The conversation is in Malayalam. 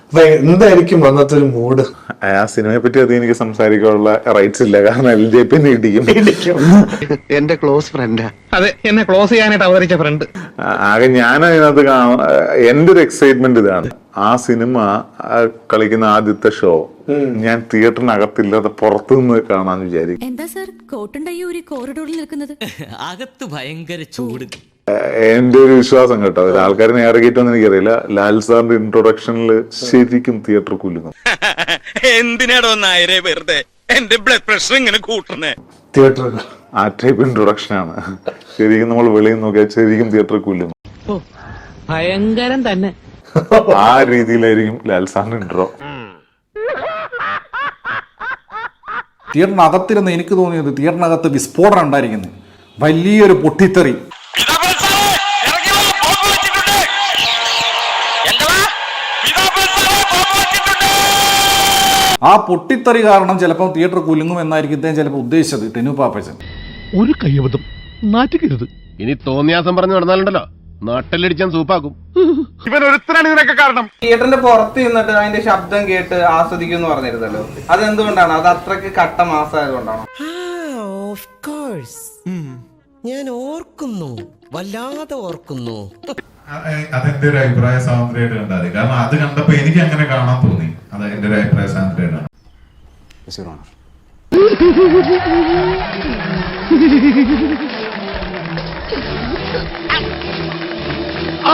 അപ്പൊ എന്തായിരിക്കും അന്നത്തെ ഒരു മൂഡ്? ആ സിനിമയെ പറ്റി അത് എനിക്ക് സംസാരിക്കാനുള്ള റൈറ്റ്സ് ഇല്ല, കാരണം LJP ഇടിക്കും. എന്റെ ക്ലോസ് ഫ്രണ്ടാ. അതെ, എന്നെ ക്ലോസ് ചെയ്യാനായിട്ട് അവതരിച്ച ഫ്രണ്ട്. ആകെ ഞാൻ അതിനകത്ത് എന്റെ ഒരു എക്സൈറ്റ്മെന്റ് ഇതാണ്. ആ സിനിമ കളിക്കുന്ന ആദ്യത്തെ ഷോ ഞാൻ തിയേറ്ററിനകത്തില്ലാതെ പുറത്തുനിന്ന് കാണാന്ന് വിചാരിക്കും. എന്താ സാർ കോട്ടുണ്ടായി ഒരു കോറിഡോറിൽ നിൽക്കുന്നത്? അകത്ത് ഭയങ്കര ചൂട്. എന്റെ ഒരു വിശ്വാസം കേട്ടോ, ആൾക്കാരെ ഇറങ്ങിയിട്ടൊന്നും എനിക്കറിയില്ല, ലാൽ സാറിന്റെ ഇൻട്രൊഡക്ഷനിൽ ശരിക്കും തിയേറ്റർ കുലുങ്ങും. എന്തിനാടോ നായരെ വെറുതെ എന്റെ ബ്ലഡ് പ്രഷർ ഇങ്ങനെ കൂട്ടണേ? തിയേറ്ററിൽ ആ ടൈപ്പ് ഇൻട്രൊഡക്ഷൻ ആണ്. ശരിക്കും നമ്മൾ വെളിയിൽ നോക്കിയാൽ ശരിക്കും തിയേറ്റർ കുലുങ്ങും. ഭയങ്കരം തന്നെ. ആ രീതിയിലായിരിക്കും ലാൽ സാറിന്റെ ഇൻട്രോ. തിയേറ്ററിനകത്തിരുന്ന് എനിക്ക് തോന്നിയത് തിയേറ്ററിനകത്ത് വിസ്ഫോടനം ഉണ്ടായിരിക്കുന്നത്, വലിയൊരു പൊട്ടിത്തെറി. ആ പൊട്ടിത്തെറി കാരണം ചിലപ്പോൾ തിയേറ്റർ കുലുങ്ങും എന്നായിരിക്കും ഇദ്ദേഹം ചിലപ്പോൾ ഉദ്ദേശിച്ചത്, ടിനു പാപ്പച്ചൻ. ഒരു കയ്യബദ്ധം നാറ്റുകരുത്. ഇനി തോന്നിയാസം പറഞ്ഞു നടന്നാലുണ്ടല്ലോ നാട്ടിലടിച്ചാൻ സൂപ്പാക്കും. ഇവൻ ഒരുത്തരാണ് ഇതിനൊക്കെ കാരണം. തിയേറ്ററിന്റെ പുറത്ത് നിന്നിട്ട് അതിന്റെ ശബ്ദം കേട്ട് ആസ്വദിക്കും എന്ന് പറഞ്ഞിരുന്നല്ലോ, അതെന്തുകൊണ്ടാണ്? അത് അത്രക്ക് കട്ട മാസമായതുകൊണ്ടാണോ? ഞാൻ ഓർക്കുന്നു, വല്ലാതെ ഓർക്കുന്നു. അതെന്റെ ഒരു അഭിപ്രായ സ്വാതന്ത്ര്യമായിട്ട് കണ്ടാൽ മതി. കാരണം അത് കണ്ടപ്പോ എനിക്ക് അങ്ങനെ കാണാൻ തോന്നി. അത് എന്റെ ഒരു അഭിപ്രായ സ്വാതന്ത്ര്യമായിട്ടാണ്. ആ